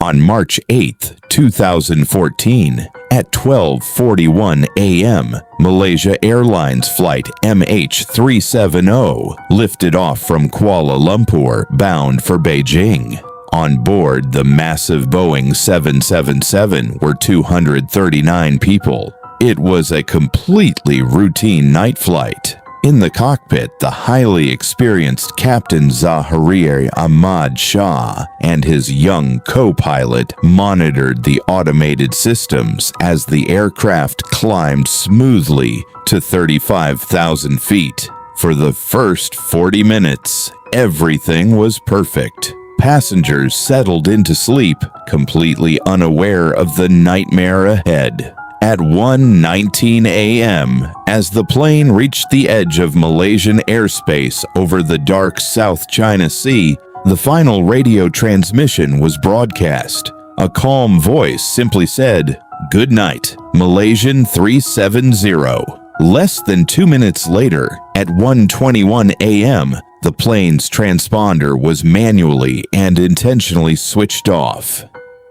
On March 8, 2014, at 12:41 a.m., Malaysia Airlines Flight MH370 lifted off from Kuala Lumpur bound for Beijing. On board the massive Boeing 777 were 239 people. It was a completely routine night flight. In the cockpit, the highly experienced Captain Zahir Ahmad Shah and his young co-pilot monitored the automated systems as the aircraft climbed smoothly to 35,000 feet. For the first 40 minutes, everything was perfect. Passengers settled into sleep, completely unaware of the nightmare ahead. At 1:19 a.m., as the plane reached the edge of Malaysian airspace over the dark South China Sea, the final radio transmission was broadcast. A calm voice simply said, "Goodnight, Malaysian 370. Less than 2 minutes later, at 1:21 a.m., the plane's transponder was manually and intentionally switched off.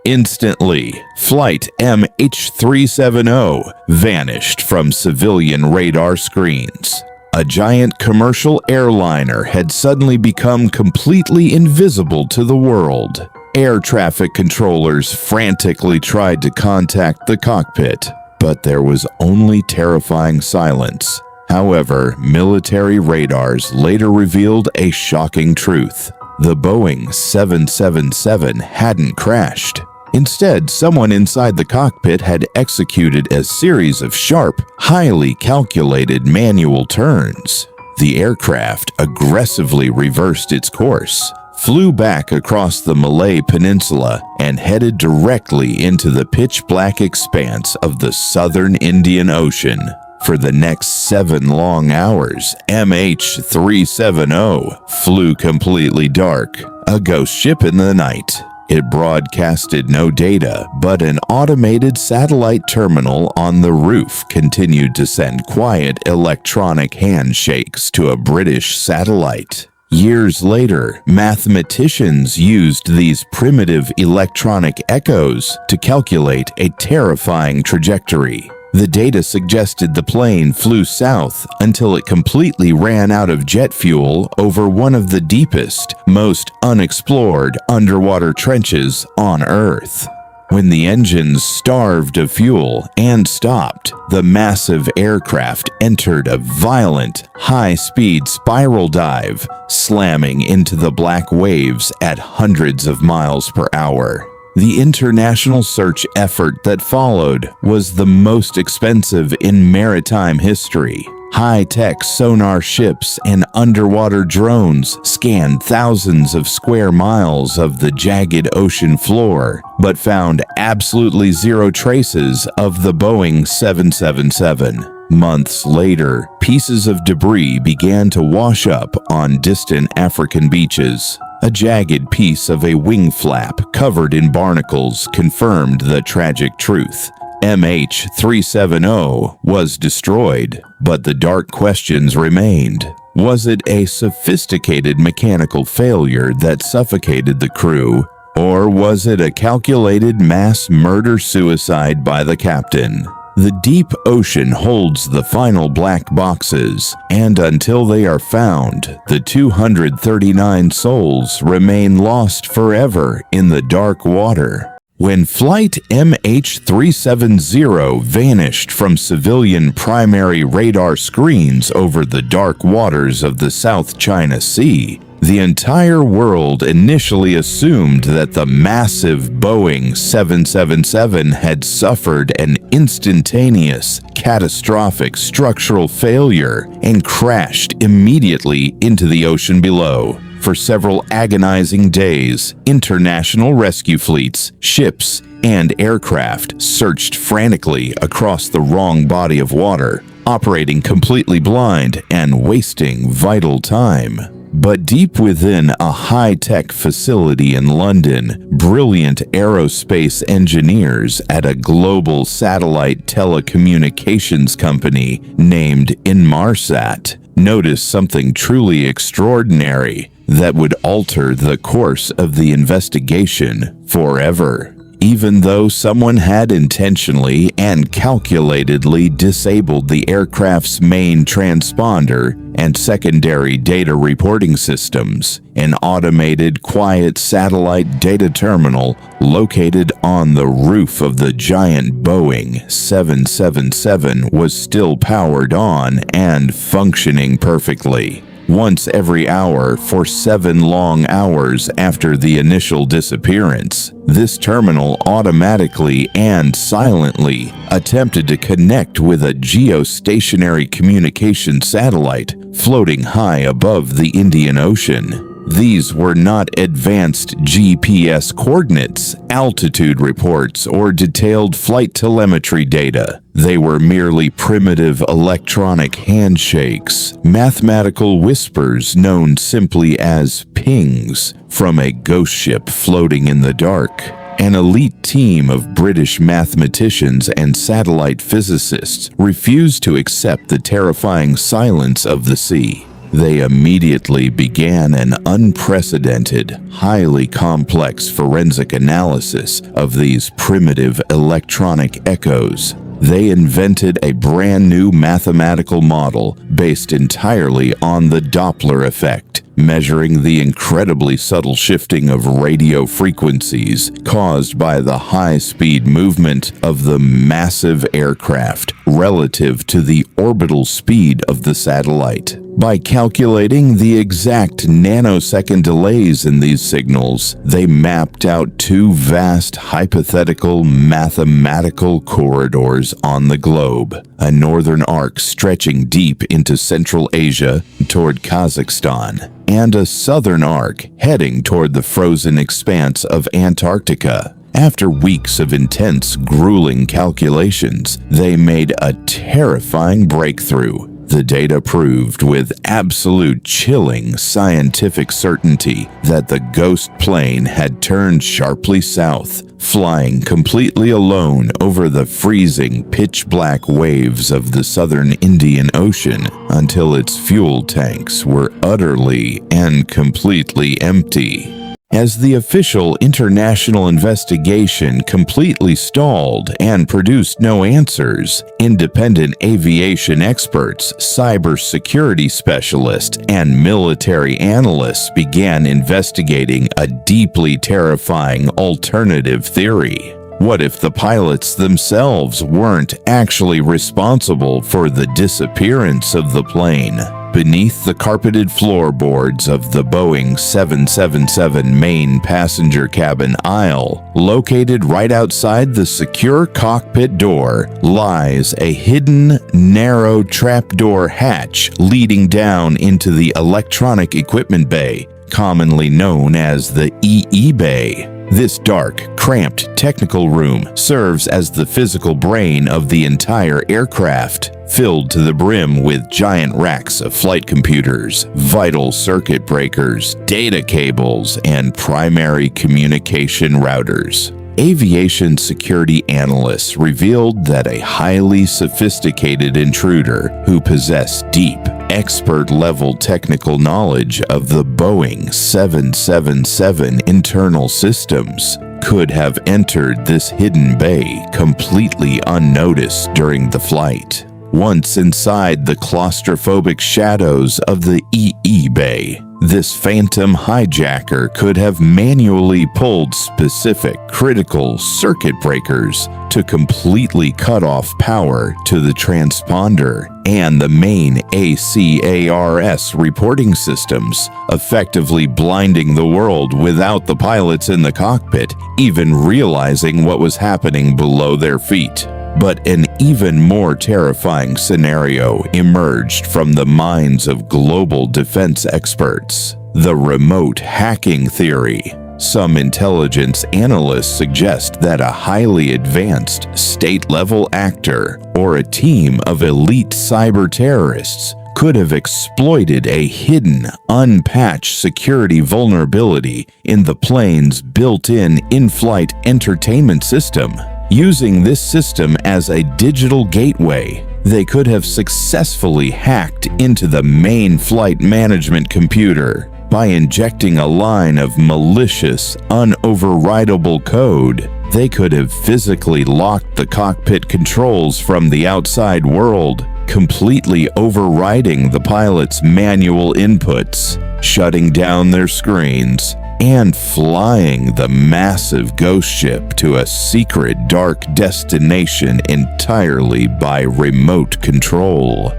Instantly, Flight MH370 vanished from civilian radar screens. A giant commercial airliner had suddenly become completely invisible to the world. Air traffic controllers frantically tried to contact the cockpit, but there was only terrifying silence. However, military radars later revealed a shocking truth. The Boeing 777 hadn't crashed. Instead, someone inside the cockpit had executed a series of sharp, highly calculated manual turns. The aircraft aggressively reversed its course, flew back across the Malay Peninsula, and headed directly into the pitch-black expanse of the southern Indian Ocean. For the next 7 long hours, MH370 flew completely dark, a ghost ship in the night. It broadcasted no data, but an automated satellite terminal on the roof continued to send quiet electronic handshakes to a British satellite. Years later, mathematicians used these primitive electronic echoes to calculate a terrifying trajectory. The data suggested the plane flew south until it completely ran out of jet fuel over one of the deepest, most unexplored underwater trenches on Earth. When the engines starved of fuel and stopped, the massive aircraft entered a violent, high-speed spiral dive, slamming into the black waves at hundreds of miles per hour. The international search effort that followed was the most expensive in maritime history. High-tech sonar ships and underwater drones scanned thousands of square miles of the jagged ocean floor, but found absolutely zero traces of the Boeing 777. Months later, pieces of debris began to wash up on distant African beaches. A jagged piece of a wing flap covered in barnacles confirmed the tragic truth. MH370 was destroyed, but the dark questions remained. Was it a sophisticated mechanical failure that suffocated the crew, or was it a calculated mass murder-suicide by the captain? The deep ocean holds the final black boxes, and until they are found, the 239 souls remain lost forever in the dark water. When Flight MH370 vanished from civilian primary radar screens over the dark waters of the South China Sea, the entire world initially assumed that the massive Boeing 777 had suffered an instantaneous, catastrophic structural failure and crashed immediately into the ocean below. For several agonizing days, international rescue fleets, ships, and aircraft searched frantically across the wrong body of water, operating completely blind and wasting vital time. But deep within a high-tech facility in London, brilliant aerospace engineers at a global satellite telecommunications company named Inmarsat noticed something truly extraordinary. that would alter the course of the investigation forever. Even though someone had intentionally and calculatedly disabled the aircraft's main transponder and secondary data reporting systems, an automated quiet satellite data terminal located on the roof of the giant Boeing 777 was still powered on and functioning perfectly. Once every hour for 7 long hours after the initial disappearance, this terminal automatically and silently attempted to connect with a geostationary communication satellite floating high above the Indian Ocean. These were not advanced GPS coordinates, altitude reports, or detailed flight telemetry data. They were merely primitive electronic handshakes, mathematical whispers known simply as pings from a ghost ship floating in the dark. An elite team of British mathematicians and satellite physicists refused to accept the terrifying silence of the sea. They immediately began an unprecedented, highly complex forensic analysis of these primitive electronic echoes. They invented a brand new mathematical model based entirely on the Doppler effect, measuring the incredibly subtle shifting of radio frequencies caused by the high-speed movement of the massive aircraft relative to the orbital speed of the satellite. By calculating the exact nanosecond delays in these signals, they mapped out 2 vast hypothetical mathematical corridors on the globe, a northern arc stretching deep into Central Asia toward Kazakhstan, and a southern arc heading toward the frozen expanse of Antarctica. After weeks of intense, grueling calculations, they made a terrifying breakthrough. The data proved with absolute chilling scientific certainty that the ghost plane had turned sharply south, flying completely alone over the freezing, pitch-black waves of the southern Indian Ocean until its fuel tanks were utterly and completely empty. As the official international investigation completely stalled and produced no answers, independent aviation experts, cybersecurity specialists, and military analysts began investigating a deeply terrifying alternative theory. What if the pilots themselves weren't actually responsible for the disappearance of the plane? Beneath the carpeted floorboards of the Boeing 777 main passenger cabin aisle, located right outside the secure cockpit door, lies a hidden, narrow trapdoor hatch leading down into the electronic equipment bay, commonly known as the EE Bay. This dark, cramped technical room serves as the physical brain of the entire aircraft, filled to the brim with giant racks of flight computers, vital circuit breakers, data cables, and primary communication routers. Aviation security analysts revealed that a highly sophisticated intruder who possessed deep, expert-level technical knowledge of the Boeing 777 internal systems could have entered this hidden bay completely unnoticed during the flight. Once inside the claustrophobic shadows of the EE Bay, this phantom hijacker could have manually pulled specific critical circuit breakers to completely cut off power to the transponder and the main ACARS reporting systems, effectively blinding the world without the pilots in the cockpit even realizing what was happening below their feet. But an even more terrifying scenario emerged from the minds of global defense experts: the remote hacking theory. Some intelligence analysts suggest that a highly advanced state-level actor or a team of elite cyber terrorists could have exploited a hidden, unpatched security vulnerability in the plane's built-in in-flight entertainment system. Using this system as a digital gateway, they could have successfully hacked into the main flight management computer, By injecting a line of malicious, unoverridable code, they could have physically locked the cockpit controls from the outside world, completely overriding the pilot's manual inputs, shutting down their screens, and flying the massive ghost ship to a secret dark destination entirely by remote control.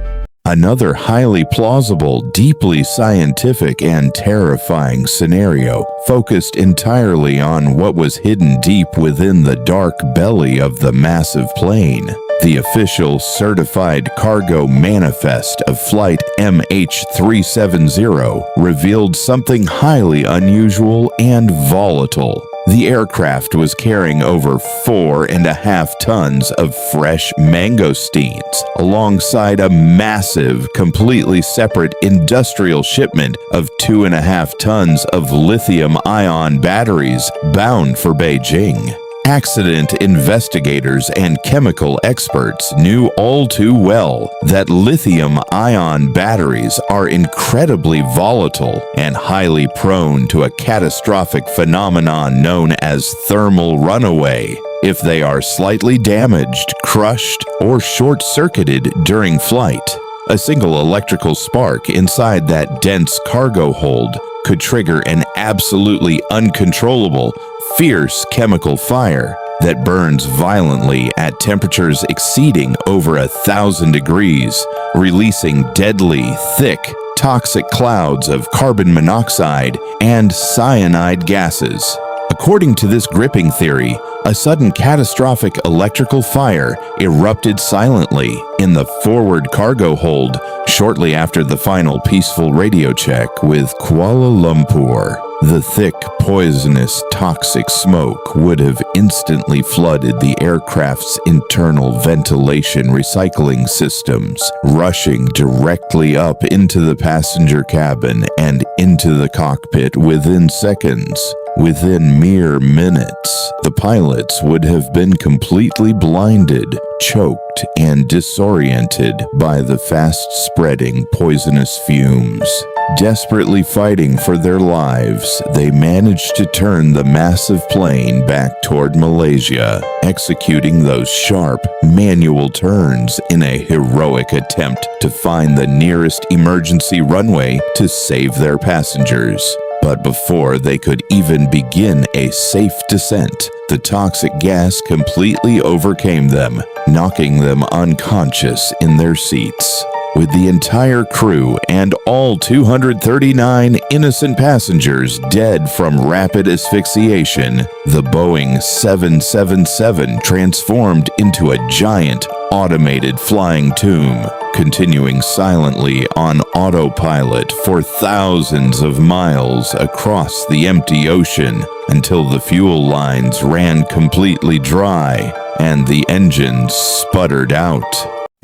Another highly plausible, deeply scientific, and terrifying scenario focused entirely on what was hidden deep within the dark belly of the massive plane. The official certified cargo manifest of Flight MH370 revealed something highly unusual and volatile. The aircraft was carrying over 4.5 tons of fresh mangosteens, alongside a massive, completely separate industrial shipment of 2.5 tons of lithium-ion batteries bound for Beijing. Accident investigators and chemical experts knew all too well that lithium-ion batteries are incredibly volatile and highly prone to a catastrophic phenomenon known as thermal runaway if they are slightly damaged, crushed, or short-circuited during flight. A single electrical spark inside that dense cargo hold could trigger an absolutely uncontrollable, fierce chemical fire that burns violently at temperatures exceeding over 1,000 degrees, releasing deadly, thick, toxic clouds of carbon monoxide and cyanide gases. According to this gripping theory, a sudden catastrophic electrical fire erupted silently in the forward cargo hold shortly after the final peaceful radio check with Kuala Lumpur. The thick, poisonous, toxic smoke would have instantly flooded the aircraft's internal ventilation recycling systems, rushing directly up into the passenger cabin and into the cockpit within seconds. Within mere minutes, the pilots would have been completely blinded, choked, and disoriented by the fast-spreading poisonous fumes. Desperately fighting for their lives, they managed to turn the massive plane back toward Malaysia, executing those sharp, manual turns in a heroic attempt to find the nearest emergency runway to save their passengers. But before they could even begin a safe descent, the toxic gas completely overcame them, knocking them unconscious in their seats. With the entire crew and all 239 innocent passengers dead from rapid asphyxiation, the Boeing 777 transformed into a giant, automated flying tomb, continuing silently on autopilot for thousands of miles across the empty ocean until the fuel lines ran completely dry and the engines sputtered out.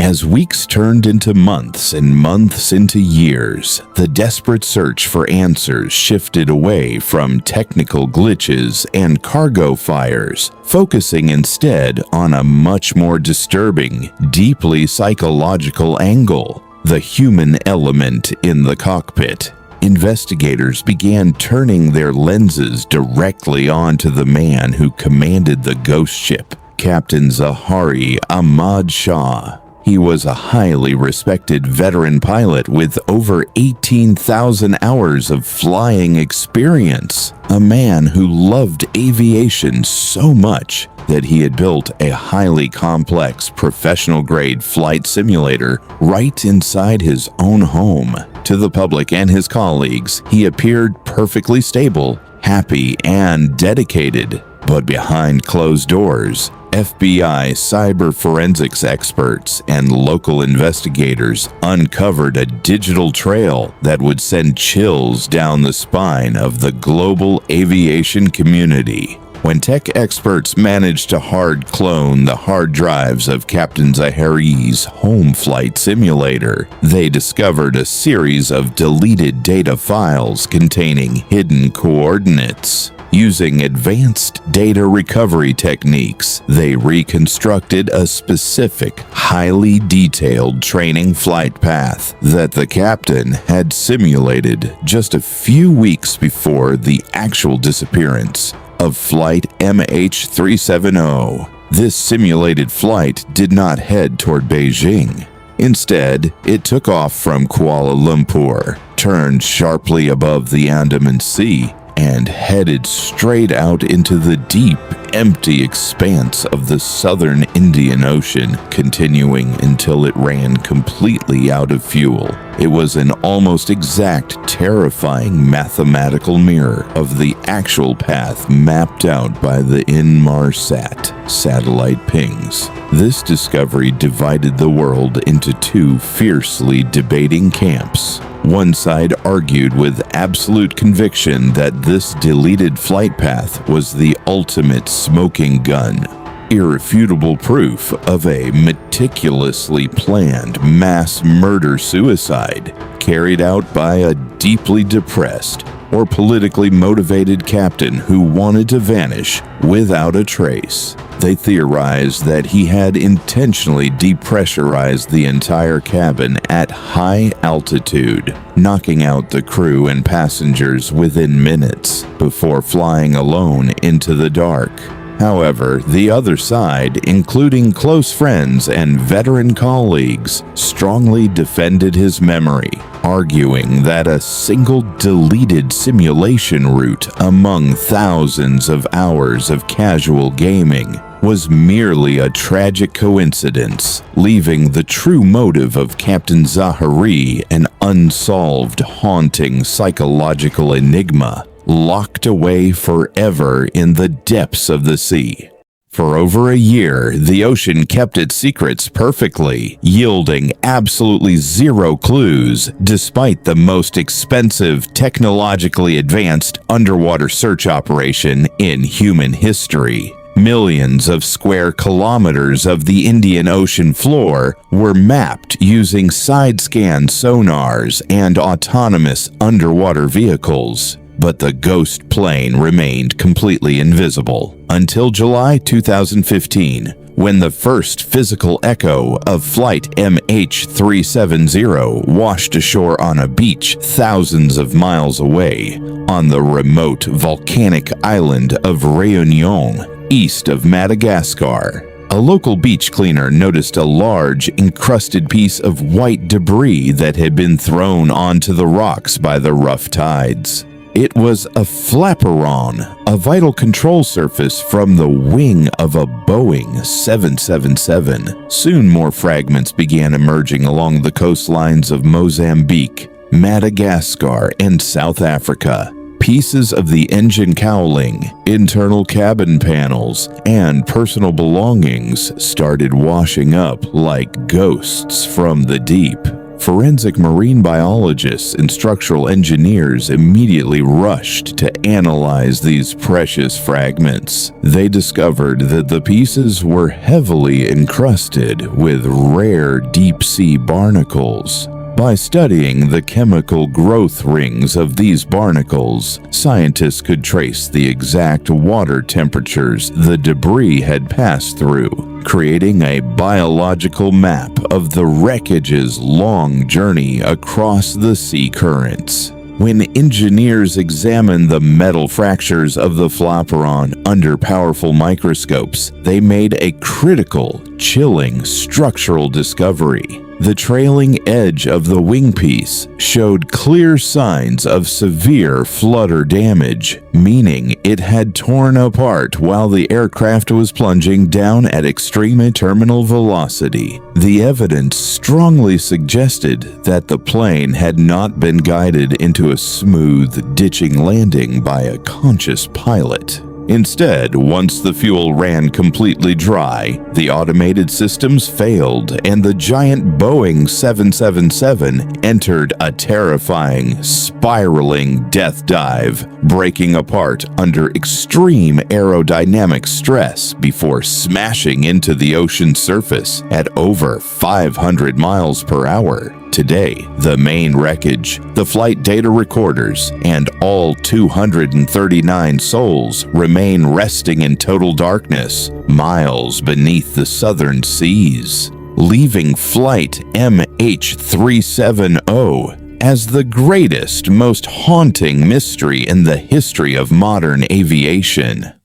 As weeks turned into months and months into years, the desperate search for answers shifted away from technical glitches and cargo fires, focusing instead on a much more disturbing, deeply psychological angle: the human element in the cockpit. Investigators began turning their lenses directly onto the man who commanded the ghost ship, Captain Zahari Ahmad Shah. He was a highly respected veteran pilot with over 18,000 hours of flying experience, a man who loved aviation so much that he had built a highly complex professional-grade flight simulator right inside his own home. To the public and his colleagues, he appeared perfectly stable, happy, and dedicated. But behind closed doors, FBI cyber forensics experts and local investigators uncovered a digital trail that would send chills down the spine of the global aviation community. When tech experts managed to hard clone the hard drives of Captain Zahari's home flight simulator, they discovered a series of deleted data files containing hidden coordinates. Using advanced data recovery techniques, they reconstructed a specific, highly detailed training flight path that the captain had simulated just a few weeks before the actual disappearance of Flight MH370. This simulated flight did not head toward Beijing. Instead, it took off from Kuala Lumpur, turned sharply above the Andaman Sea, and headed straight out into the deep, empty expanse of the southern Indian Ocean, continuing until it ran completely out of fuel. It was an almost exact, terrifying mathematical mirror of the actual path mapped out by the Inmarsat satellite pings. This discovery divided the world into two fiercely debating camps. One side argued with absolute conviction that this deleted flight path was the ultimate smoking gun, irrefutable proof of a meticulously planned mass murder-suicide carried out by a deeply depressed or politically motivated captain who wanted to vanish without a trace. They theorized that he had intentionally depressurized the entire cabin at high altitude, knocking out the crew and passengers within minutes before flying alone into the dark. However, the other side, including close friends and veteran colleagues, strongly defended his memory, arguing that a single deleted simulation route among thousands of hours of casual gaming was merely a tragic coincidence, leaving the true motive of Captain Zahari an unsolved, haunting psychological enigma, locked away forever in the depths of the sea. For over a year, the ocean kept its secrets perfectly, yielding absolutely zero clues, despite the most expensive, technologically advanced underwater search operation in human history. Millions of square kilometers of the Indian Ocean floor were mapped using side-scan sonars and autonomous underwater vehicles, but the ghost plane remained completely invisible until July 2015, when the first physical echo of Flight MH370 washed ashore on a beach thousands of miles away on the remote volcanic island of Réunion, east of Madagascar. A local beach cleaner noticed a large, encrusted piece of white debris that had been thrown onto the rocks by the rough tides. It was a Flaperon, a vital control surface from the wing of a Boeing 777. Soon more fragments began emerging along the coastlines of Mozambique, Madagascar, and South Africa. Pieces of the engine cowling, internal cabin panels, and personal belongings started washing up like ghosts from the deep. Forensic marine biologists and structural engineers immediately rushed to analyze these precious fragments. They discovered that the pieces were heavily encrusted with rare deep-sea barnacles. By studying the chemical growth rings of these barnacles, scientists could trace the exact water temperatures the debris had passed through, creating a biological map of the wreckage's long journey across the sea currents. When engineers examined the metal fractures of the Flaperon under powerful microscopes, they made a critical, chilling structural discovery. The trailing edge of the wingpiece showed clear signs of severe flutter damage, meaning it had torn apart while the aircraft was plunging down at extreme terminal velocity. The evidence strongly suggested that the plane had not been guided into a smooth, ditching landing by a conscious pilot. Instead, once the fuel ran completely dry, the automated systems failed and the giant Boeing 777 entered a terrifying, spiraling death dive, breaking apart under extreme aerodynamic stress before smashing into the ocean surface at over 500 miles per hour. Today, the main wreckage, the flight data recorders, and all 239 souls remain resting in total darkness, miles beneath the southern seas, leaving Flight MH370 as the greatest, most haunting mystery in the history of modern aviation.